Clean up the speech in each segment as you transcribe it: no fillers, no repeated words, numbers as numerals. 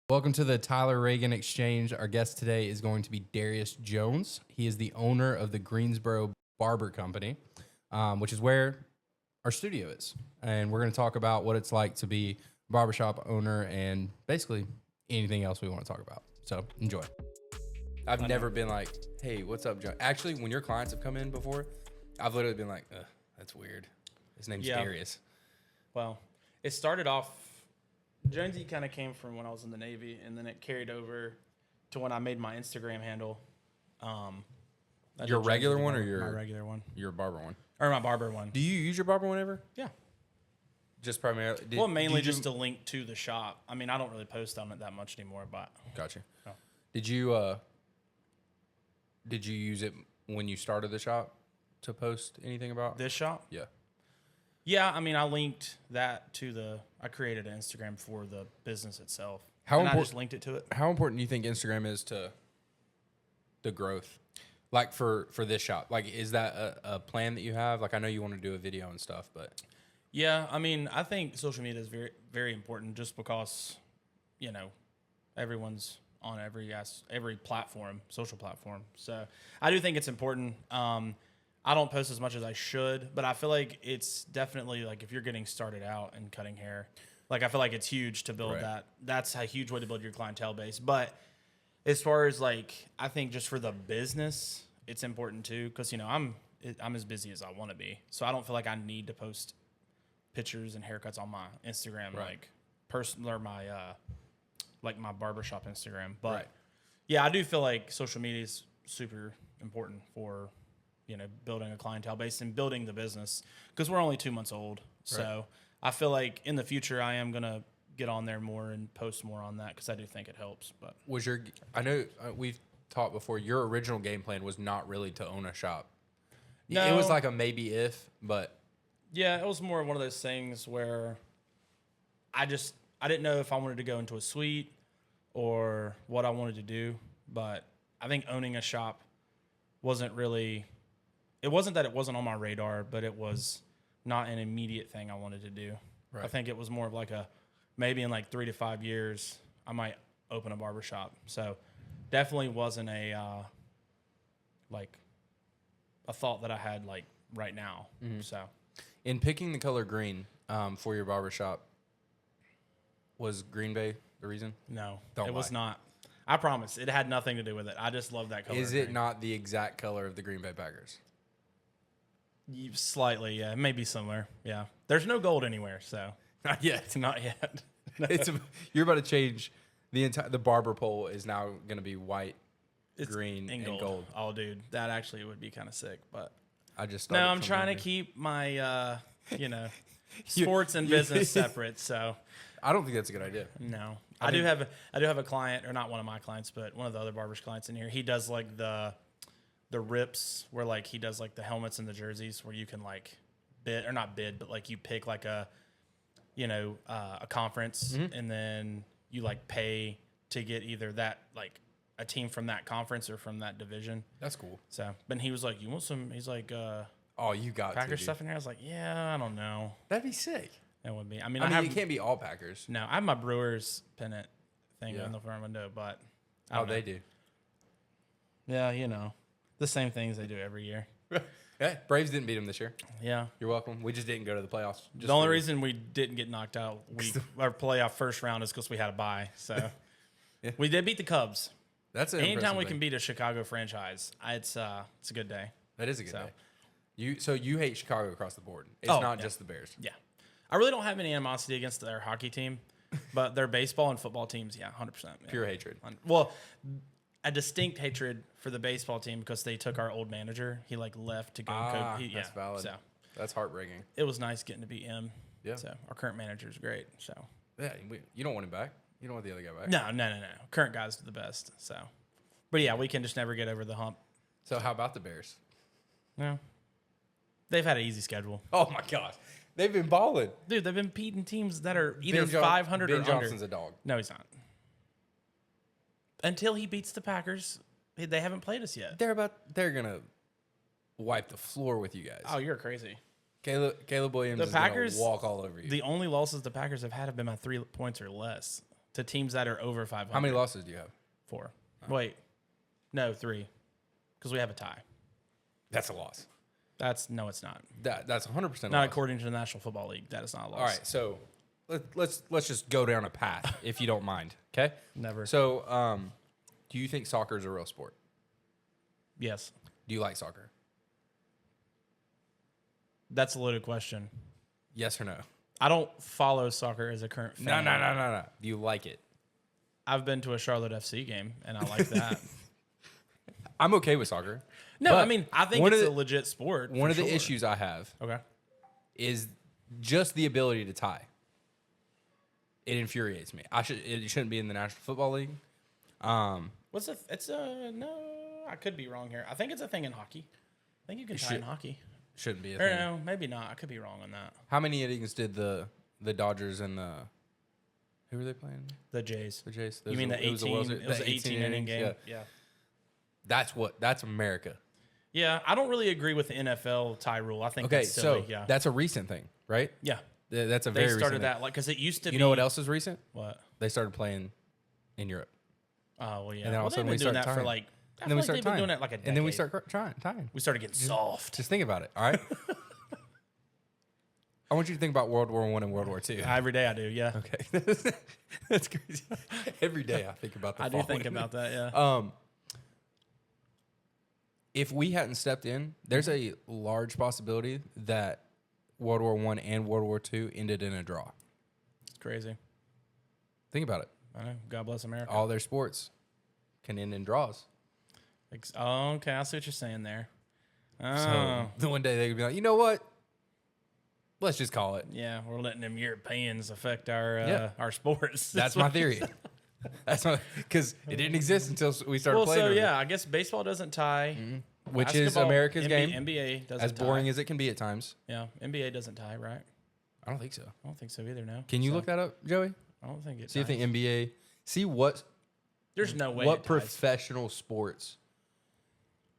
Welcome to the Tyler Reagan Exchange. Our guest today is going to be Darius Jones. He is the owner of the Greensboro Barber Company, which is where our studio is. And we're going to talk about what it's like to be a barbershop owner and basically anything else we want to talk about. So enjoy. I've never been like, hey, what's up, John? Actually, when your clients have come in before, I've literally been like, that's weird. His name's Darius. Well, it started off, Jonesy kind of came from when I was in the Navy, and then it carried over to when I made my Instagram handle. Your regular one or my regular one? Your barber one? Or my barber one. Do you use your barber one ever? Yeah. Just primarily? Mainly just to link to the shop. I mean, I don't really post on it that much anymore, but. Gotcha. Oh. Did you use it when you started the shop to post anything about This shop? Yeah. Yeah, I mean, I linked that to I created an Instagram for the business itself. I just linked it to it. How important do you think Instagram is to the growth? Like for this shop? Like, is that a plan that you have? Like, I know you want to do a video and stuff, but. Yeah, I mean, I think social media is very, very important just because, everyone's on every platform, social platform. So I do think it's important. I don't post as much as I should, but I feel like it's definitely like if you're getting started out and cutting hair, like I feel like it's huge to build that. That's a huge way to build your clientele base. But as far as like, I think just for the business, it's important too because I'm as busy as I want to be, so I don't feel like I need to post pictures and haircuts on my Instagram, like personal or my like my barbershop Instagram. But yeah, I do feel like social media is super important for building a clientele base and building the business because we're only 2 months old. So I feel like in the future I am gonna get on there more and post more on that because I do think it helps. But I know we've talked before. Your original game plan was not really to own a shop. No, it was like a maybe if, but yeah, it was more one of those things where I didn't know if I wanted to go into a suite or what I wanted to do. But I think owning a shop wasn't really. It wasn't that it wasn't on my radar, but it was not an immediate thing I wanted to do. Right. I think it was more of like maybe in like 3 to 5 years, I might open a barbershop. So definitely wasn't a thought that I had like right now. Mm-hmm. So in picking the color green for your barbershop, was Green Bay the reason? No, it was not. I promise. It had nothing to do with it. I just love that color. Is it not the exact color of the Green Bay Packers? Slightly, yeah. It may be similar, yeah. There's no gold anywhere, so. Not yet. Not yet. No. You're about to change the barber pole is now going to be white, green, and gold. Oh, dude, that actually would be kind of sick, but. I'm trying to keep my, sports and business separate, so. I don't think that's a good idea. No. I do have a client, or not one of my clients, but one of the other barber's clients in here. He does like the rips where like he does like the helmets and the jerseys where you can like but like you pick like a conference and then you like pay to get either that like a team from that conference or from that division. That's cool. So, but he was like, you want some? He's like, oh, you got Packers stuff in here. I was like, yeah, I don't know. That'd be sick. It would be. I mean, it can't be all Packers. No, I have my Brewers pennant thing on the front window, but they do. Yeah, the same things they do every year. Yeah, Braves didn't beat them this year. Yeah. You're welcome. We just didn't go to the playoffs. The only reason we didn't get knocked out our playoff first round is because we had a bye. So we did beat the Cubs. That's an anytime we can beat a Chicago franchise, it's a good day. That is a good day. So you hate Chicago across the board. It's not just the Bears. Yeah. I really don't have any animosity against their hockey team, but their baseball and football teams, 100%. Yeah. Pure hatred. Well, a distinct hatred for the baseball team because they took our old manager. He like left to go. That's valid. So that's heartbreaking. It was nice getting to beat him. Yeah. So our current manager is great. So yeah, you don't want him back. You don't want the other guy back. No. Current guy's the best. So, but yeah, we can just never get over the hump. So how about the Bears? No, they've had an easy schedule. Oh my gosh, they've been balling, dude. They've been beating teams that are either 500 or under. Ben Johnson's a dog. No, he's not. Until he beats the Packers, they haven't played us yet. They're gonna wipe the floor with you guys. Oh, you're crazy. Caleb Williams is gonna walk all over you. The only losses the Packers have had been by 3 points or less. to teams that are over 500. How many losses do you have? 4. Wait, no, 3, because we have a tie. That's a loss. That's no, it's not. That's 100% Not according to the National Football League. That is not a loss. All right, so let's just go down a path if you don't mind. Okay. Never. So, do you think soccer is a real sport? Yes. Do you like soccer? That's a loaded question. Yes or no? I don't follow soccer as a current fan. No. Do you like it? I've been to a Charlotte FC game, and I like that. I'm okay with soccer. No, but I mean, I think it's a legit sport. One of the issues I have is just the ability to tie. It infuriates me. It shouldn't be in the National Football League. No, I could be wrong here. I think it's a thing in hockey. I think you can tie in hockey. Shouldn't be a Or thing. no, maybe not. I could be wrong on that. How many innings did the Dodgers and who were they playing? The Jays. The Jays. You mean the 18? It was an 18 inning game. Yeah. That's America. Yeah, I don't really agree with the NFL tie rule. I think that's silly. So that's a recent thing, right? Yeah. That's a They very started recent that because it used to be. You know what else is recent? What? They started playing in Europe. Oh, well, yeah. And then all of a they've sudden been we doing start that for tying. like. And then we start they've been tying. doing it like a decade. And then we start tying. We started getting soft. Just think about it, all right? I want you to think about World War I and World War II. Every day I do, yeah. Okay. That's crazy. Every day I think about the I do think about that, yeah. If we hadn't stepped in, there's a large possibility that World War I and World War II ended in a draw. It's crazy. Think about it. I know. God bless America. All their sports can end in draws. Oh, okay. I see what you're saying there. Oh. So the one day they could be like, you know what? Let's just call it. Yeah, we're letting them Europeans affect our sports. That's my theory. That's because it didn't exist until we started playing. So yeah, I guess baseball doesn't tie, which is America's game. NBA doesn't as tie. boring as it can be at times. Yeah, NBA doesn't tie, right? I don't think so. I don't think so either. No. Can you look that up, Joey? I don't think it. See if the NBA. See what. There's no way. What professional sports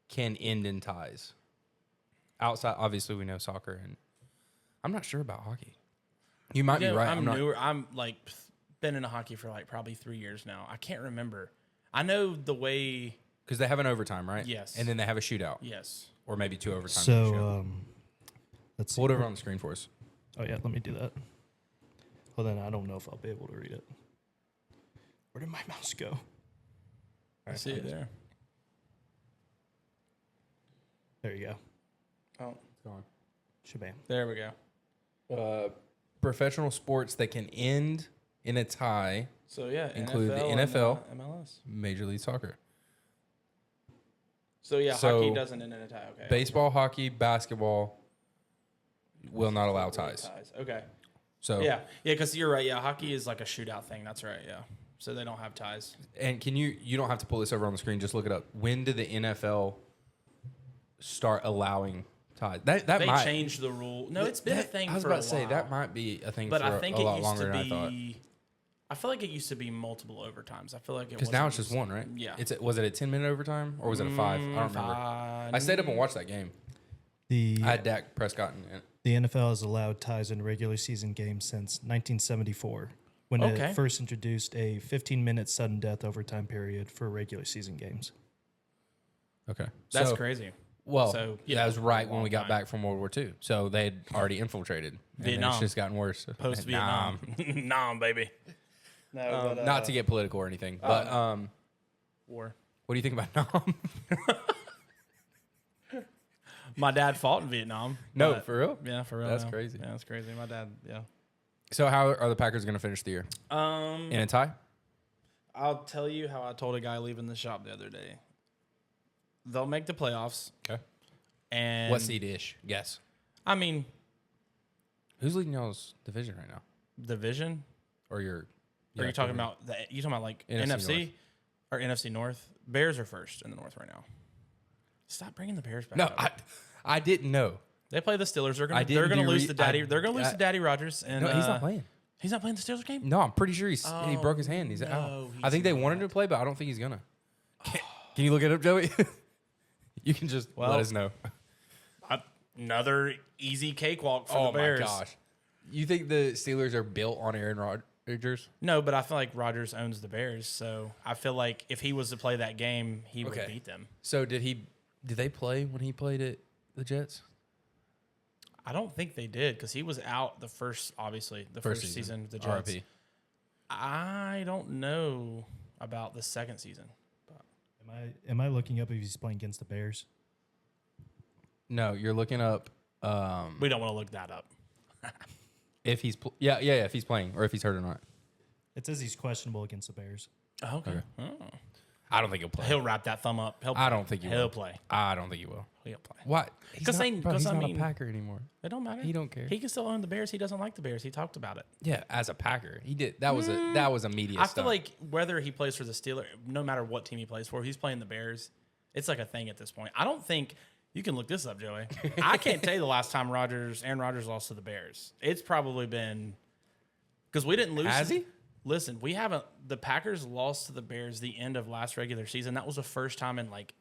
can end in ties? Outside, obviously, we know soccer, and I'm not sure about hockey. You might be right. I'm newer. I'm like been into hockey for like probably 3 years now. I can't remember. I know the way because they have an overtime, right? Yes. And then they have a shootout. Yes. Or maybe 2 overtimes. So let's see. Pull it over on the screen for us. Oh yeah, let me do that. Well then, I don't know if I'll be able to read it. Where did my mouse go? I see it there. There you go. Oh, It's gone. Shabam. there we go. Professional sports that can end in a tie So yeah, include the and, NFL, MLS. Major League Soccer, So yeah, So, hockey doesn't end in a tie. Okay. baseball, hockey, basketball will not allow ties. Okay. So Yeah, because you're right. Yeah, hockey is like a shootout thing. That's right. Yeah. So they don't have ties. and can you don't have to pull this over on the screen, just look it up. When did the NFL start allowing ties? That They might changed the rule. No, it's been a thing. I was for about a to say while. that might be a thing But for I think a it lot used longer to than I thought. be. I feel like it used to be multiple overtimes. I feel like it Because now it's just one, right? Yeah. Was it a 10-minute overtime or was it a 5? I don't remember. I stayed up and watched that game. The I had Dak Prescott in it. the NFL has allowed ties in regular season games since 1974, when Okay. it first introduced a 15-minute sudden death overtime period for regular season games. Okay. That's crazy. Well, So, that was right when long we got time. back from World War II. So they had already infiltrated. And Vietnam. it's just gotten worse. Post Vietnam. Nam, baby. No, Not to get political or anything, but war. what do you think about Nam? My dad fought in Vietnam. No, but- for real? Yeah, for real. That's yeah. crazy. Yeah, that's crazy. My dad. Yeah. So how are the Packers going to finish the year? In a tie? I'll tell you how I told a guy leaving the shop the other day. They'll make the playoffs. Okay. And What seed-ish? Guess. I mean, Who's leading y'all's division right now? division. Or your... Are yeah, you talking division. about you talking about like NFC NFC, North. or NFC North? Bears are first in the North right now. Stop bringing the Bears back. No, up. I didn't know. They play the Steelers. They're I gonna they're didn't gonna do lose re- to Daddy. I- They're gonna lose I- to Daddy Rogers. And No, he's not playing. He's not playing the Steelers game. No, I'm pretty sure he broke his hand. He's no, out. he's I think they wanted him to play, but I don't think he's gonna. Can you look it up, Joey? You can just let us know. Another easy cakewalk for the Bears. My gosh! You think the Steelers are built on Rodgers? No, but I feel like Rodgers owns the Bears, so I feel like if he was to play that game, he would beat them. So did they play when he played at the Jets? I don't think they did because he was out the first season of the Jets. RIP. I don't know about the second season. Am I looking up if he's playing against the Bears? No, you're looking up We don't want to look that up. if he's if he's playing or if he's hurt or not. It says he's questionable against the Bears. Okay. Oh. I don't think he'll play. He'll wrap that thumb up. I don't think he'll play. I don't think he will. He'll play. What? Because he's not a Packer anymore. It don't matter. He don't care. He can still own the Bears. He doesn't like the Bears. He talked about it. Yeah, as a Packer, he did. That was a media. I feel like whether he plays for the Steelers, no matter what team he plays for, he's playing the Bears. It's like a thing at this point. I don't think you can look this up, Joey. I can't tell you the last time Aaron Rodgers lost to the Bears. It's probably been because we didn't lose. Has he? Listen, we haven't. The Packers lost to the Bears the end of last regular season. That was the first time in like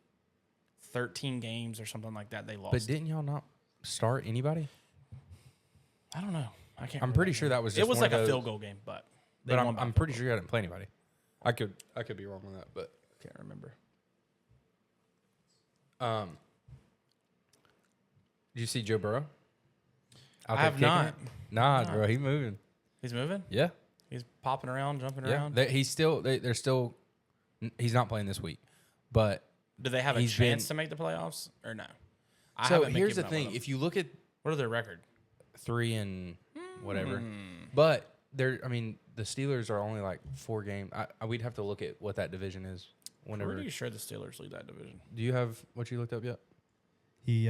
13 games or something like that they lost. But didn't y'all not start anybody? I don't know. I can't. I'm pretty sure that was. Just it was one like of a those, field goal game, but they But won by I'm a pretty field sure you didn't play anybody. I could be wrong on that, but goal. Can't remember. Did you see Joe Burrow? I have not. Nah, bro, he's moving. He's moving. Yeah, He's popping around, jumping yeah. around. He's still. They're still. He's not playing this week, but Do they have a he's chance been- to make the playoffs or no? so here's the thing: if you look at What are their record? 3 and whatever, but they're. I mean, the Steelers are only like 4 games. We'd have to look at what that division is. Whenever. Pretty sure the Steelers lead that division. Do you have what you looked up yet? He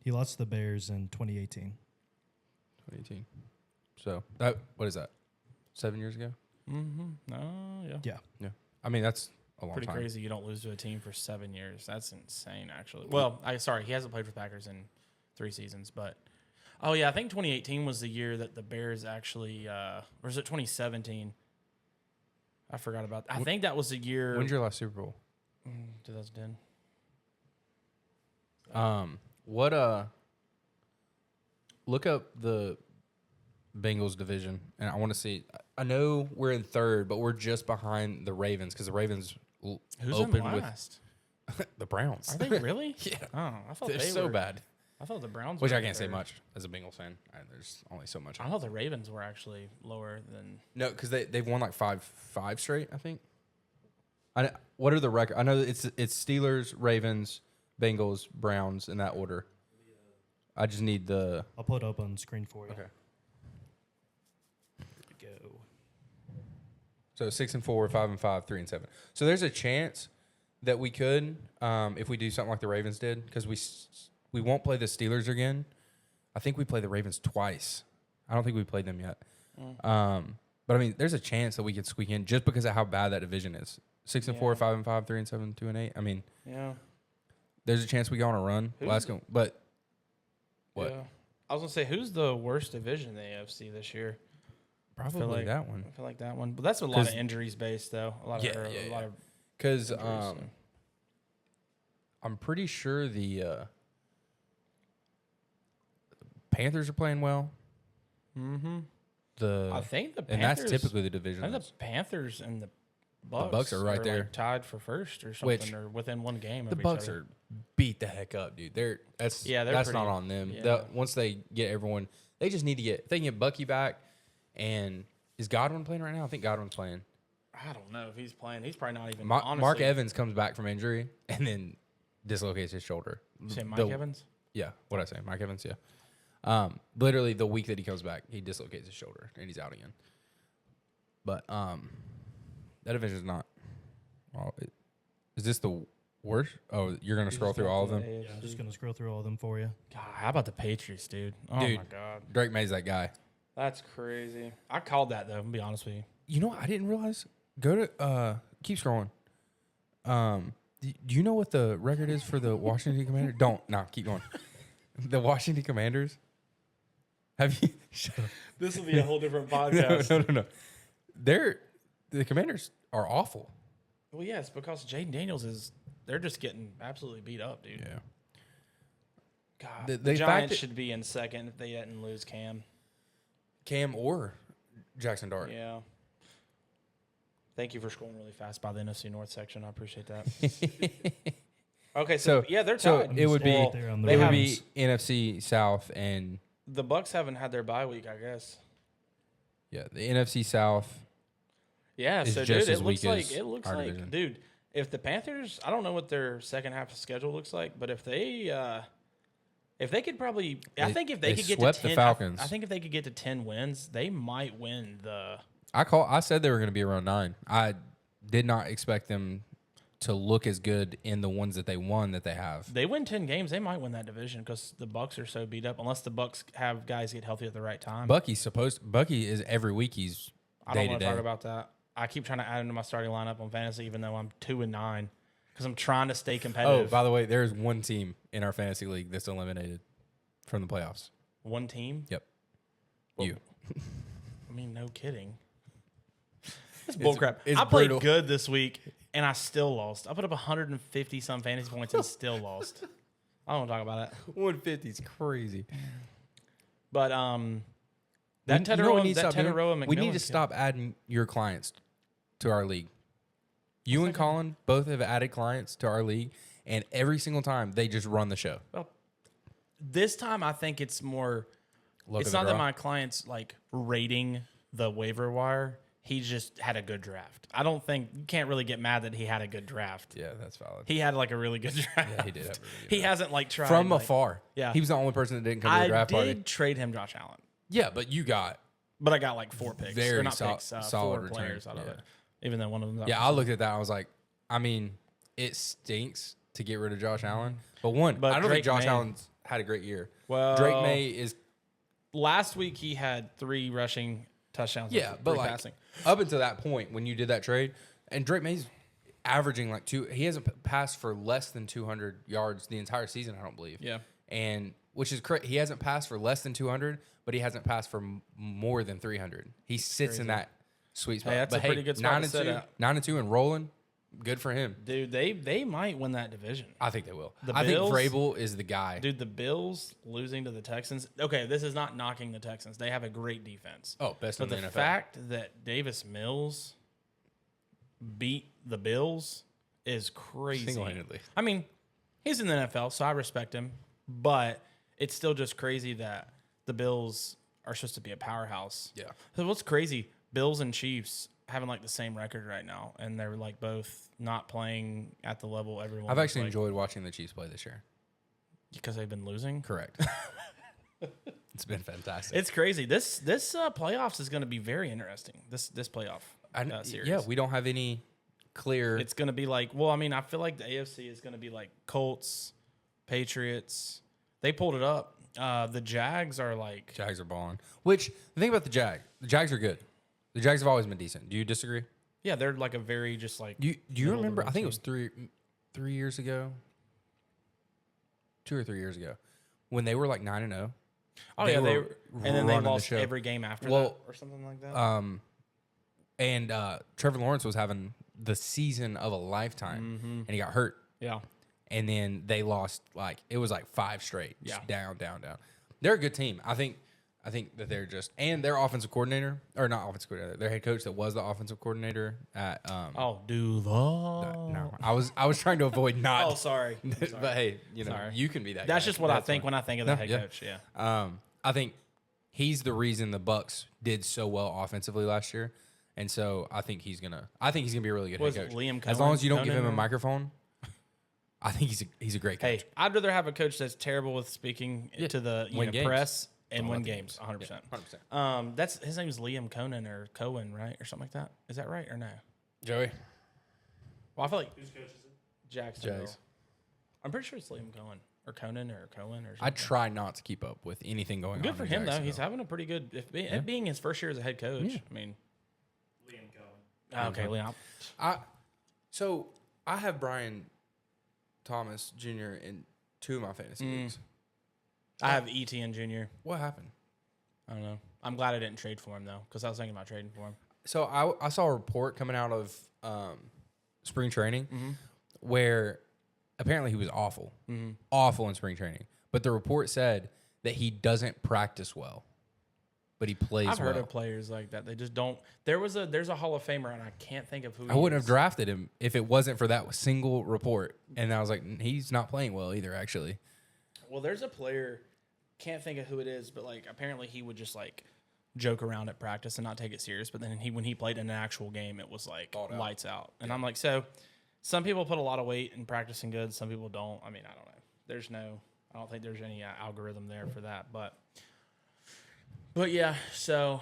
lost to the Bears in 2018. 2018. So what is that? 7 years ago? Mm-hmm. No, yeah. Yeah. Yeah. I mean, that's a long Pretty time. crazy. You don't lose to a team for 7 years. That's insane, actually. Well, he hasn't played for Packers in 3 seasons, but oh yeah, I think 2018 was the year that the Bears actually, or was it 2017? I forgot about. I think that was the year. When's your last Super Bowl? 2010. Look up the Bengals division, and I want to see. I know we're in 3rd, but we're just behind the Ravens because the Ravens Who's opened in with last? the Browns. Are they really? Yeah. Oh, I thought They're they so were bad. I thought the Browns. Which were I can't say third. much as a Bengals fan. There's only so much. I thought the Ravens were actually lower than. No, because they've won like five straight. I think. What are the record? I know it's Steelers, Ravens, Bengals, Browns in that order. I just need the. I'll pull it up on the screen for you. Okay. Here we go. So 6-4, 5-5, 3-7. So there's a chance that we could, if we do something like the Ravens did, because we won't play the Steelers again. I think we play the Ravens twice. I don't think we played them yet. But I mean, there's a chance that we could squeak in just because of how bad that division is. 6-4, 5-5, 3-7, 2-8. I mean, Yeah. there's a chance we go on a run. But what? Yeah. I was gonna say, who's the worst division in the AFC this year? Probably like that one. I feel like that one, but that's a lot of injuries based though. A lot of Because injuries, I'm pretty sure the Panthers are playing well. Mm-hmm. I think the Panthers, and that's typically the division. I think the Panthers and the Bucks are right there, like tied for first or something, or within one game. The of each Bucks other. are beat the heck up, dude. That's pretty, not on them. Yeah. Once they get everyone, they just need to get. If they can get Bucky back, and is Godwin playing right now? I think Godwin's playing. I don't know if he's playing. He's probably not even. Mark Evans comes back from injury and then dislocates his shoulder. You say Mike Evans? Yeah, what I say, Mike Evans. Yeah. Literally the week that he comes back, he dislocates his shoulder and he's out again. But that division is not. Well, is this the worst? Oh, you're gonna scroll through all of them. Yeah, I'm just gonna scroll through all of them for you. God, how about the Patriots, dude? Oh Dude, my God, Drake May's that guy. that's crazy. I called that though. I'm gonna be honest with you. You know what I didn't realize? Go to keep scrolling. Do you know what the record is for the Washington Commanders? Keep going. The Washington Commanders. Have you? Shut up. This will be a whole different podcast. No. The Commanders are awful. Well, yeah, it's because Jaden Daniels they're just getting absolutely beat up, dude. Yeah. God, The the fact Giants that- should be in second if they didn't lose Cam. Cam or Jackson Dart. Yeah. Thank you for scrolling really fast by the NFC North section. I appreciate that. Okay, so yeah, they're so tied. it would be Well, They're on the they it would have- be NFC South and the Bucks haven't had their bye week, I guess. yeah, the NFC South. Yeah, is so just dude, as it weak looks as like our division. dude, if the Panthers, I don't know what their second half schedule looks like, but if they could probably, I think if they could get to swept 10, the Falcons. I think if they could get to 10 wins, they might win the. I said they were going to be around 9. I did not expect them to look as good in the ones that they won that they have. They win 10 games, they might win that division because the Bucks are so beat up. Unless the Bucks have guys get healthy at the right time. Bucky is every week he's I day don't to want to talk day. about that. I keep trying to add him to my starting lineup on fantasy, even though I'm 2-9, because I'm trying to stay Oh, competitive. by the way, there is one team in our fantasy league that's eliminated from the playoffs. One team. Yep. Well, You. I mean, no kidding. It's bullcrap. it's I played brutal. good this week, and I still lost. I put up 150 some fantasy points and still lost. I don't want to talk about that. 150 is crazy. But that You know what we need to Tetaroa stop doing? McMillan We need to kid. stop adding your clients to our league. You and Colin both have added clients to our league, and every single time they just run the show. Well, this time I think it's more. Luck It's of the not that draw. my client's like rating the waiver wire. He just had a good draft. I don't think you can't really get mad that he had a good draft. Yeah, that's valid. He had like a really good draft. Yeah, he did have a really good He hasn't like tried From like, afar. Yeah. He was the only person that didn't come to the I draft did party. trade him Josh Allen, Yeah, but you got. but I got like 4 picks. Very Or not sol- picks, solid 4 return. players out of Yeah. it. Even though one of them. Yeah, I looked at that. I was like, I mean, it stinks to get rid of Josh Allen. But I don't Drake think Josh May- Allen's had a great year. Well, Drake May is. last week he had 3 rushing touchdowns. Yeah, and but 3 like passing. up until that point when you did that trade, and Drake May's averaging like 2. He hasn't passed for less than 200 yards the entire season, I don't believe. Yeah. And which is correct. He hasn't passed for less than 200, but he hasn't passed for more than 300. He sits in that sweet spot. Hey, that's but a pretty good spot to 9-2, sit at. 9-2 and rolling. Good for him. Dude, they might win that division. I think they will. The I think Bills- Vrabel is the guy. Dude, the Bills losing to the Texans. Okay, this is not knocking the Texans. They have a great defense. Oh, best But in the the NFL. fact that Davis Mills beat the Bills is crazy. Single-handedly. I mean, he's in the NFL, so I respect him. But it's still just crazy that the Bills are supposed to be a powerhouse. Yeah. So what's crazy? Bills and Chiefs having like the same record right now, and they're like both not playing at the level everyone. I've actually like, enjoyed watching the Chiefs play this year. because they've been losing. Correct. It's been fantastic. It's crazy. This playoffs is going to be very interesting. This playoff series. Yeah, we don't have any clear. It's going to be like. Well, I mean, I feel like the AFC is going to be like Colts, Patriots. They pulled it up. The Jags are like. Jags are balling. Which the thing about the Jags are good. The Jags have always been decent. Do you disagree? Yeah, they're like a very just like. Do you middle of the remember? road I think it team. was 3 years ago. 2 or 3 years ago, when they were like 9-0. Oh they yeah, they were and then they running the lost show. every game after Well, that or something like that. And Trevor Lawrence was having the season of a lifetime, and he got hurt. Yeah. And then they lost it was like 5 straight. Just Yeah. down. They're a good team. I think that they're just, and their offensive coordinator, or not offensive coordinator, their head coach that was the offensive coordinator at no, I was trying to avoid not. Oh, sorry. But hey, Sorry. you can be that. That's guy. just what I That's think fine. when I think of the No, head yeah. coach. Yeah. I think he's the reason the Bucks did so well offensively last year, and so I think he's gonna be a really good Was head coach. Liam As long as you don't give Conan him a or- microphone, I think he's a great coach. Hey, I'd rather have a coach that's terrible with speaking to the win games. press and All win about the games. 100%. 100%. That's his name is Liam Conan or Cohen, right, or something like that. Is that right or no? Joey, Well, I feel like who's coaches it? Jacksonville. Jags. I'm pretty sure it's Liam Cohen or Conan or Cohen or something. I try not to keep up with anything going on. Good for in him though. He's Jacksonville. having a pretty good. It being his first year as a head coach. Yeah. I mean, Liam Cohen. Okay, Liam. So I have Brian Thomas Jr. in 2 of my fantasy leagues. I have ETN Jr. What happened? I don't know. I'm glad I didn't trade for him though, because I was thinking about trading for him. So I saw a report coming out of spring training where apparently he was awful in spring training. But the report said that he doesn't practice well. but he plays I've heard well. of players like that. They just don't. There's a Hall of Famer, and I can't think of who. I wouldn't have drafted him if it wasn't for that single report. And I was like, he's not playing well either, actually. Well, there's a player, can't think of who it is, but like apparently he would just like joke around at practice and not take it serious. But then when he played in an actual game, it was like lights out. And I'm like, so some people put a lot of weight in practicing good, some people don't. I mean, I don't know. I don't think there's any algorithm there for that. But yeah, so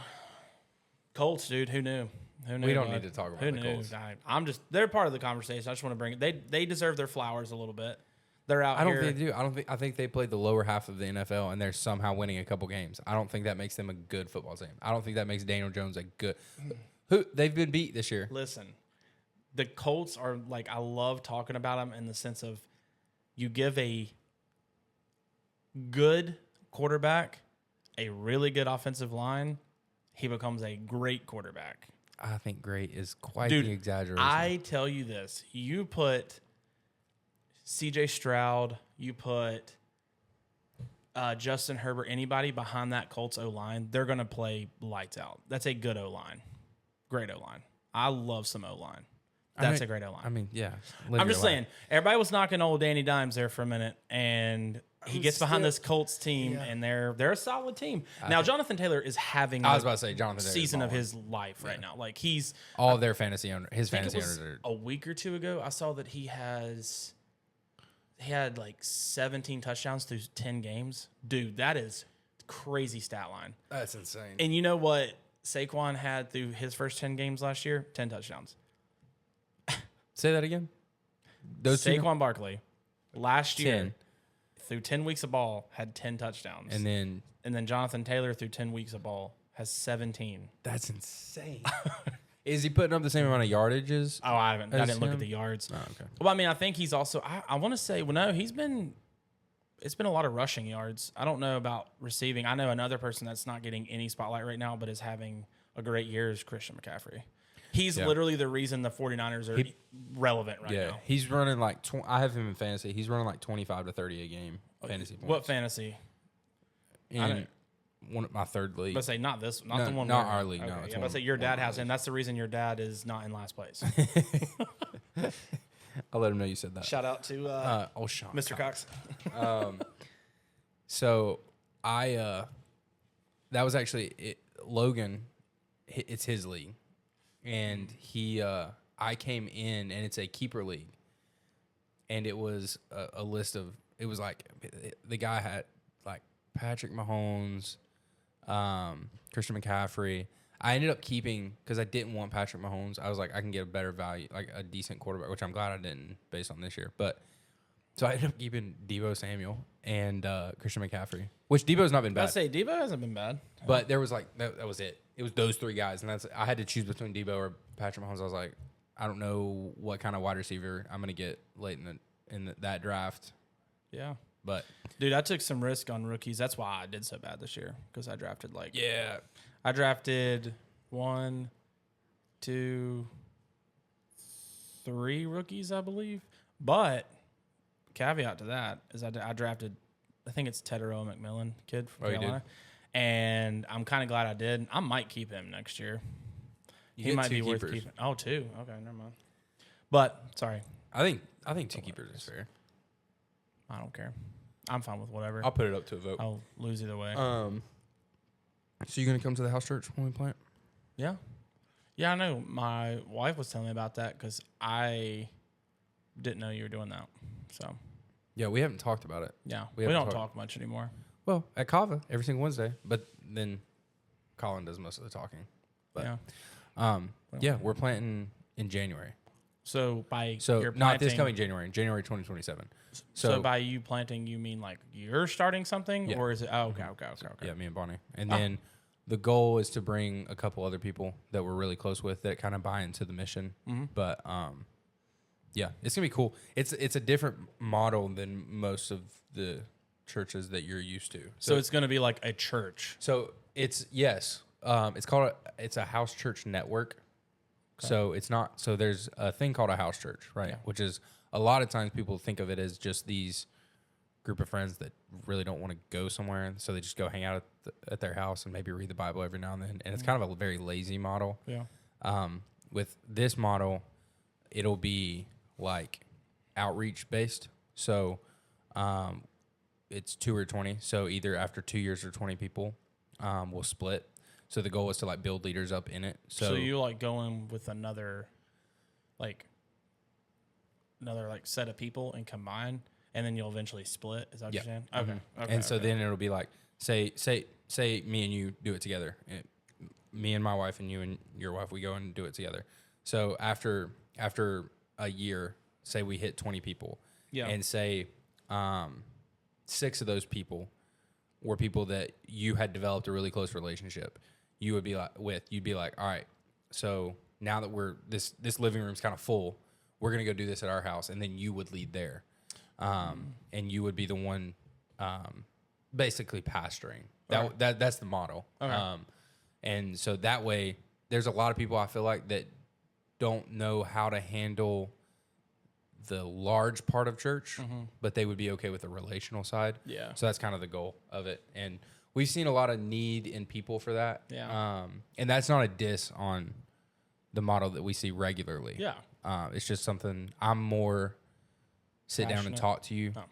Colts, dude, who knew? Who knew? We don't need to talk about the Colts. They're part of the conversation. I just want to bring it. They deserve their flowers a little bit. They're out I don't here. think they do. I think they played the lower half of the NFL and they're somehow winning a couple games. I don't think that makes them a good football team. I don't think that makes Daniel Jones a good. They've been beat this year. Listen, the Colts are like, I love talking about them in the sense of you give a good quarterback a really good offensive line, he becomes a great quarterback. I think great is quite Dude, the exaggeration. I tell you this, you put CJ Stroud, you put Justin Herbert, anybody behind that Colts O-line, they're going to play lights out. That's a good O-line. Great O-line. I love some O-line. That's a great O-line. I mean, yeah. I'm just saying, everybody was knocking old Danny Dimes there for a minute, and he gets behind this Colts team, and they're a solid team. Now, Jonathan Taylor is having I was about to say Jonathan Taylor's season of balling. his life right now. Like, he's all of their fantasy owners. His I think fantasy it was owners are. a week or two ago, I saw that he had like 17 touchdowns through 10 games. Dude, that is crazy stat line. That's insane. And you know what Saquon had through his first 10 games last year? 10 touchdowns. Say that again. Those Saquon Barkley last year 10. through 10 weeks of ball had 10 touchdowns. And then Jonathan Taylor through 10 weeks of ball has 17. that's insane. Is he putting up the same amount of yardages? Oh, I didn't look him? at the yards. Oh, okay. Well, I mean, I think he's also, I want to say, well, no, it's been a lot of rushing yards. I don't know about receiving. I know another person that's not getting any spotlight right now, but is having a great year is Christian McCaffrey. He's literally the reason the 49ers are relevant right now. He's running like, I have him in fantasy. He's running like 25 to 30 a game fantasy points. What fantasy? In one of my third league. Let's say not this, not No, the one. not we're our in. league, no, Okay, it's yeah, one let's say of- your one dad of our has him. That's the reason your dad is not in last place. I'll let him know you said that. Shout out to Sean. Mr. Cox. So that was actually Logan. It's his league, and I came in, and it's a keeper league, and it was a list of. It was like the guy had like Patrick Mahomes, Christian McCaffrey. I ended up keeping because I didn't want Patrick Mahomes. I was like, I can get a better value, like a decent quarterback, which I'm glad I didn't based on this year. But so I ended up keeping Deebo Samuel and Christian McCaffrey, which Debo's not been bad. I say Debo hasn't been bad, But there was like that was it. It was those three guys, and I had to choose between Debo or Patrick Mahomes. I was like, I don't know what kind of wide receiver I'm gonna get late in that draft. Yeah, But dude, I took some risk on rookies. That's why I did so bad this year because I drafted I drafted 1, 2, 3 rookies, I believe. But caveat to that is I drafted, I think it's Tedero McMillan, kid from Carolina. And I'm kind of glad I did. I might keep him next year. He might be worth keeping. Oh, 2. Okay, never mind. But sorry, I think 2 keepers is fair. I don't care. I'm fine with whatever. I'll put it up to a vote. I'll lose either way. So you gonna come to the house church when we plant? Yeah. Yeah, I know. My wife was telling me about that because I didn't know you were doing that. So, Yeah, we haven't talked about it. yeah. We We haven't don't talked- talk much anymore. Well, at Kava every single Wednesday, but then Colin does most of the talking. But yeah. we're planting in January. So, by So your not this planting- coming January 2027. So, by you planting, you mean like you're starting something? Yeah. Or is it? Oh, okay. Yeah, me and Bonnie. And then the goal is to bring a couple other people that we're really close with that kind of buy into the mission. But yeah, it's gonna be cool. It's a different model than most of the churches that you're used to. So it's going to be like a church. So it's it's a house church network. Okay. So it's not. So there's a thing called a house church, right? Yeah. Which is a lot of times people think of it as just these group of friends that really don't want to go somewhere, and so they just go hang out at their house and maybe read the Bible every now and then. And it's kind of a very lazy model. Yeah. With this model, it'll be like outreach based. So it's 2 or 20. So either after 2 years or 20 people, we'll split. So the goal is to like build leaders up in it. So you like go in with another like set of people and combine, and then you'll eventually split. Is that what you're saying? Okay. Okay. And so then it'll be like, say me and you do it together. Me and my wife and you and your wife, we go and do it together. So after a year, say we hit 20 people, and say 6 of those people were people that you had developed a really close relationship. You would be you'd be like, all right, so now that we're this living room's kind of full, we're gonna go do this at our house, and then you would lead there, and you would be the one, basically pastoring. That's the model. Okay. And so that way, there's a lot of people I feel like that don't know how to handle the large part of church, but they would be okay with the relational side. Yeah. So that's kind of the goal of it. And we've seen a lot of need in people for that. Yeah. And that's not a diss on the model that we see regularly. Yeah. It's just something I'm more sit down and Passionate? talk to you Oh.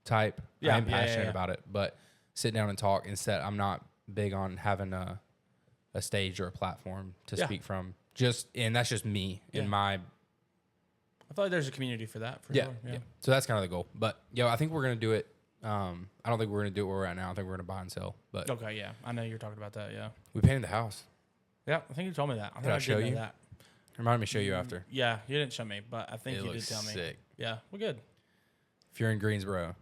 type. Yeah, I am yeah, passionate yeah. about it, but sit down and talk instead. I'm not big on having a stage or a platform to Yeah. speak from. And that's just me in Yeah. my I feel like there's a community for that. For yeah, sure. yeah. So that's kind of the goal. But I think we're gonna do it. I don't think we're gonna do it where we're at now. I think we're gonna buy and sell. But Okay. Yeah. I know you're talking about that. Yeah. we painted the house. Yeah. I think you told me that. Did I show know you? that. Remind me to show you after. Yeah. You didn't show me, but I think It you did looks tell me. sick. Yeah. We're good. If you're in Greensboro,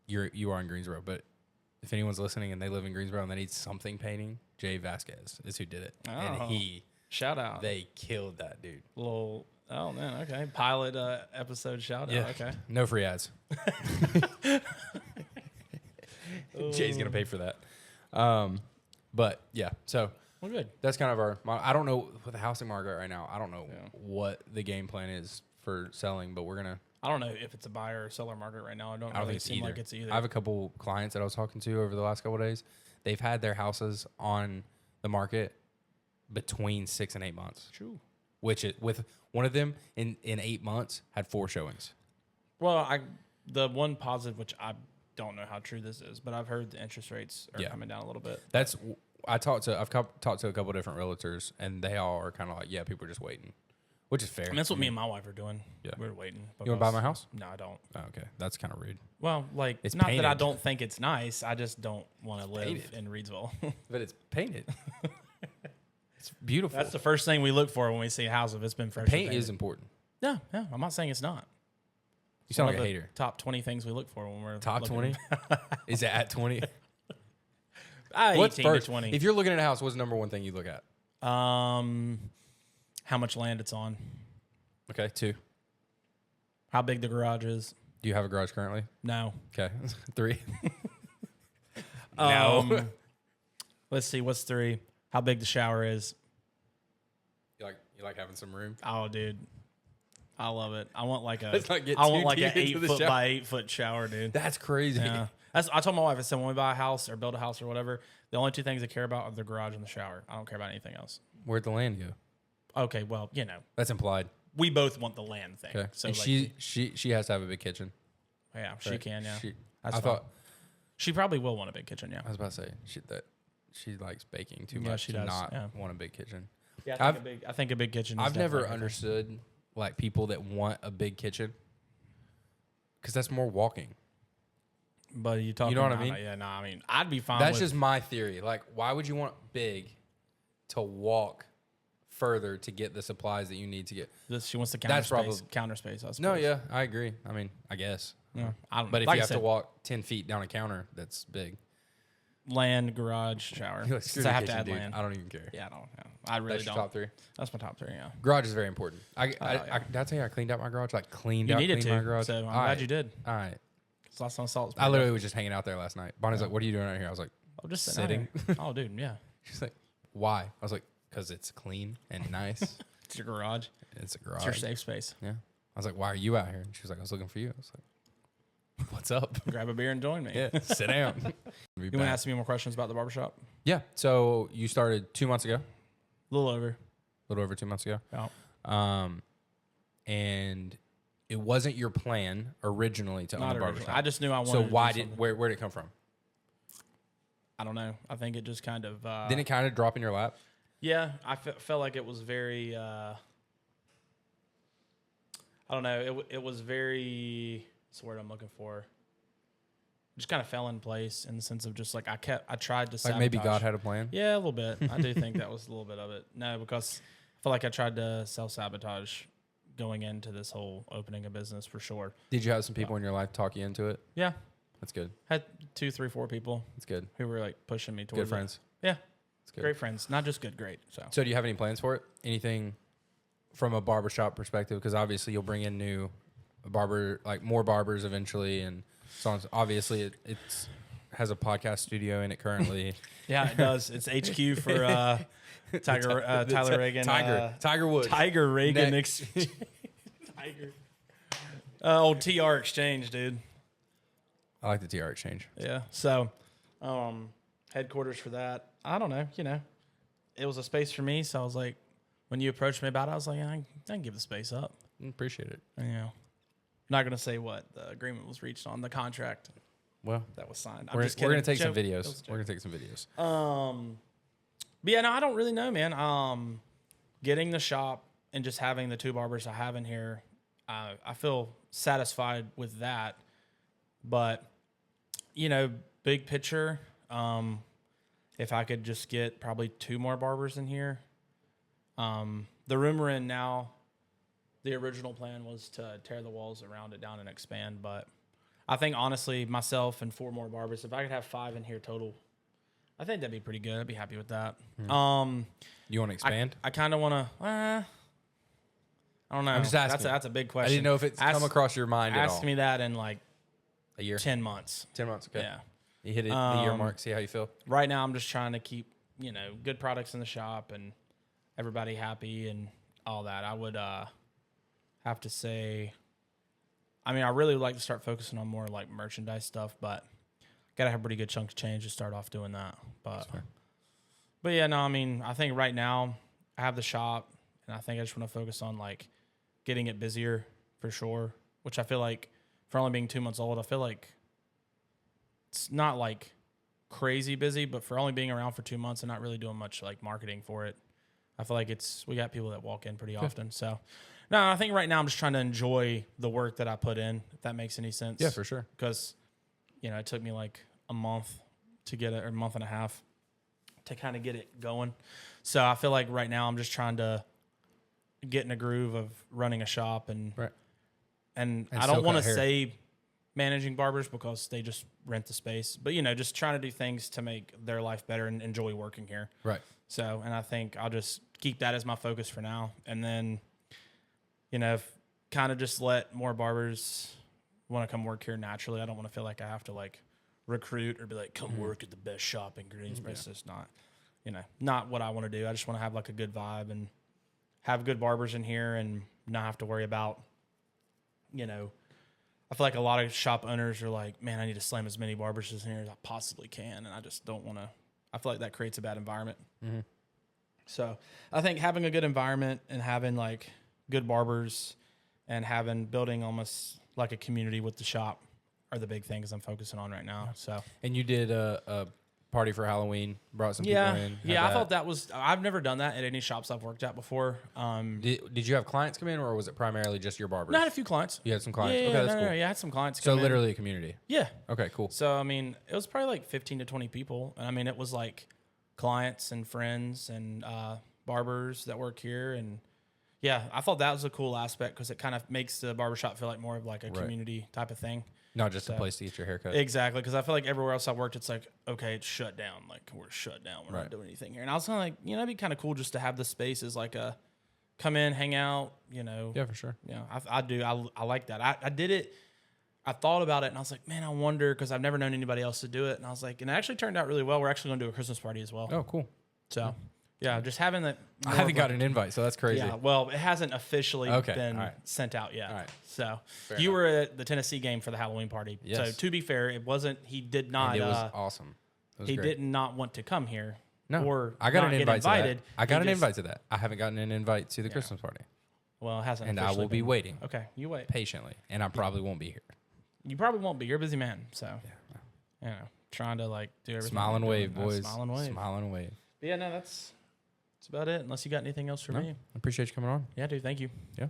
you are in Greensboro. But if anyone's listening and they live in Greensboro and they need something painting, Jay Vasquez is who did it, and Oh. Shout out. they killed that dude. Little. Oh man. Okay. Pilot episode shout out. Yeah. Okay. No free ads. Jay's gonna pay for that. But yeah, so We're good. that's kind of our. I don't know with the housing market right now. I don't know Yeah. what the game plan is for selling, but we're gonna. I don't know if it's a buyer or seller market right now. I don't I don't really think it's seem either. like it's either. I have a couple clients that I was talking to over the last couple of days. They've had their houses on the market between 6 and 8 months, True. which is with one of them in 8 months had 4 showings. Well, the one positive, which I don't know how true this is, but I've heard the interest rates are Yeah. coming down a little bit. I've talked to a couple different realtors, and they all are kind of like, yeah, people are just waiting, which is fair. And that's what me and my wife are doing. Yeah. We're waiting. You want to buy my house? No, I don't. Oh, okay, that's kind of rude. Well, like, It's not that I painted. don't think it's nice. I just don't want to live painted. in Reedsville. But it's painted. It's beautiful. That's the first thing we look for when we see a house if it's been fresh. Paint is important. Yeah. I'm not saying it's not. You sound One like a of the hater. Top 20 things we look for when we're Top looking. 20? Is it at 20? 18 to first? 20. If you're looking at a house, what's the number one thing you look at? How much land it's on, Okay, 2. how big the garage is. Do you have a garage currently? No. Okay, 3. No. Let's see. What's 3? How big the shower is. You like having some room? Oh, dude. I love it. I want like Let's not get I too want like deep an into 8 the foot shower. by 8 foot shower, dude. That's crazy. Yeah. I told my wife, I said, when we buy a house or build a house or whatever, the only 2 things I care about are the garage and the shower. I don't care about anything else. Where'd the land go? Okay, well, That's implied. we both want the land thing. Okay. So And like, she has to have a big kitchen. yeah, she right? can, yeah. She, That's I fine. thought She probably will want a big kitchen, yeah. I was about to say she likes baking too Yeah, much she to does, not yeah. want a big kitchen. Yeah, I've- I think a big kitchen is I've never definitely a good thing. understood like people that want a big kitchen because that's more walking. But you talking know what I about- mean? Yeah, no, I mean, I'd be fine That's with just my theory. Like, why would you want big to walk further to get the supplies that you need to get? this. She wants the counter That's space. probably- Counter space, I suppose. No, yeah, I agree. I mean, I guess. Yeah, I don't But if like you I have to said, walk 10 feet down a counter, that's big. land, garage, shower. You're like, screw Since the I have to kitchen, add dude. land. I don't even care. Yeah, I don't. Yeah, I really That's your don't. top 3. That's my top 3, yeah. Garage is very important. yeah. Did I tell you I cleaned out my garage? Like, You needed cleaned my to, garage. so I'm All glad right. you did. All right. It's last time I saw it. I literally was just hanging out there last night. Bonnie's like, what are you doing out here? I was like, I'm just sitting. sitting. Oh, dude, yeah. she's like, why? I was like, because it's clean and nice. It's your garage. It's a garage. It's your safe space. Yeah. I was like, why are you out here? And she was like, I was looking for you. I was like, What's up? Grab a beer and join me. Yeah, sit down. You want to ask me more questions about the barbershop? Yeah. So you started 2 months ago, A little over. a little over 2 months ago. Yeah. And it wasn't your plan originally to own Not a originally. barbershop. I just knew I wanted So to do why something. where did it come from? I don't know. I think it just kind of... Didn't it kind of drop in your lap? Yeah, I felt like it was very... I don't know. It was very... What's the word I'm looking for? Just kind of fell in place in the sense of just like I tried to Like sabotage. maybe God had a plan? Yeah, a little bit. I do think that was a little bit of it. No, because I feel like I tried to self-sabotage going into this whole opening a business for sure. Did you have some people in your life talk you into it? Yeah. That's good. Had 2, 3, 4 people That's good. who were like pushing me towards Good friends. It. Yeah. That's good. Great friends. Not just good, great. So do you have any plans for it? Anything from a barbershop perspective? Because obviously you'll bring in more barbers eventually, and so on. Obviously it's has a podcast studio in it currently. Yeah, it does. It's HQ for Tyler Reagan. Tiger Woods. Tiger Reagan Next. Exchange. Tiger. Old TR Exchange, dude. I like the TR Exchange. Yeah. So, headquarters for that. I don't know. It was a space for me. So I was like, when you approached me about it, I was like, I can give the space up. Appreciate it. Not going to say what the agreement was reached on, the contract Well, that was signed. we're just going to kidding. take some Joke. videos. That was a We're going joke. to take some videos. But yeah, no, I don't really know, man. Getting the shop and just having the 2 barbers I have in here, I feel satisfied with that. But, big picture, if I could just get probably 2 more barbers in here. The room we're in now, the original plan was to tear the walls around it down and expand. But I think, honestly, myself and 4 more barbers, if I could have 5 in here total, I think that'd be pretty good. I'd be happy with that. You want to expand? I kind of want to. I don't know. I'm just asking. That's a big question. I didn't know if it's come across your mind at all. Ask me that in like A year? 10 months. 10 months, okay. Yeah. You hit it the year mark, see how you feel? Right now, I'm just trying to keep good products in the shop and everybody happy and all that. I would have to say, I really would like to start focusing on more like merchandise stuff, but gotta have a pretty good chunk of change to start off doing that. But yeah, no, I think right now I have the shop, and I think I just want to focus on like getting it busier for sure, which I feel like for only being 2 months old, I feel like it's not like crazy busy, but for only being around for 2 months and not really doing much like marketing for it, I feel like we got people that walk in pretty often. So no, I think right now I'm just trying to enjoy the work that I put in, if that makes any sense. Yeah, for sure. Because, it took me like a month to get it, or a month and a half to kind of get it going. So I feel like right now I'm just trying to get in a groove of running a shop and Right. and I still don't want cut to hair. say managing barbers because they just rent the space, but just trying to do things to make their life better and enjoy working here. Right. So, and I think I'll just keep that as my focus for now. And then, kind of just let more barbers want to come work here naturally. I don't want to feel like I have to like recruit or be like, come work at the best shop in Greensboro. It's just not, not what I want to do. I just want to have like a good vibe and have good barbers in here and not have to worry about, I feel like a lot of shop owners are like, man, I need to slam as many barbers in here as I possibly can. And I just don't want to, I feel like that creates a bad environment. Mm-hmm. So I think having a good environment and having like good barbers and building almost like a community with the shop are the big things I'm focusing on right now. So, And you did a party for Halloween, brought some people in. Yeah. I thought that was, I've never done that at any shops I've worked at before. Did you have clients come in, or was it primarily just your barbers? Not a few clients. You had some clients? Yeah, Okay, that's cool. yeah, I had some clients So come in. literally a community. Yeah. Okay, cool. So, it was probably like 15 to 20 people. And it was like clients and friends and barbers that work here. And yeah, I thought that was a cool aspect because it kind of makes the barbershop feel like more of like a community type of thing. Not just a place to get your haircut. Exactly. Because I feel like everywhere else I've worked, it's like, okay, it's shut down. Like, we're shut down. We're Right. not doing anything here. And I was kind of like, it'd be kind of cool just to have the space as like a come in, hang out, Yeah, for sure. Yeah, I do. I like that. I did it. I thought about it, and I was like, man, I wonder, because I've never known anybody else to do it. And I was like, and it actually turned out really well. We're actually going to do a Christmas party as well. Oh, cool. So Yeah, just having that. I haven't got an invite, so that's crazy. Yeah, well, it hasn't officially been all right. sent out yet. All right. So Fair you enough. were at the Tennessee game for the Halloween party. Yes. So to be fair, it wasn't. He did not. And it was awesome. It was he great. did not want to come here. No, or I got not an get invite to that. invited. I got He an just- invite to that. I haven't gotten an invite to the Christmas party. Well, it hasn't. And I officially will be been. waiting. Okay, you wait. Patiently, and I probably won't be here. You probably won't be. You're a busy man, so you know, trying to like do everything. Smile and you're wave, doing. boys. Smile and wave. Smile and wave. But yeah, no, that's about it. Unless you got anything else for No, me. I appreciate you coming on. Yeah, dude. Thank you. Yeah.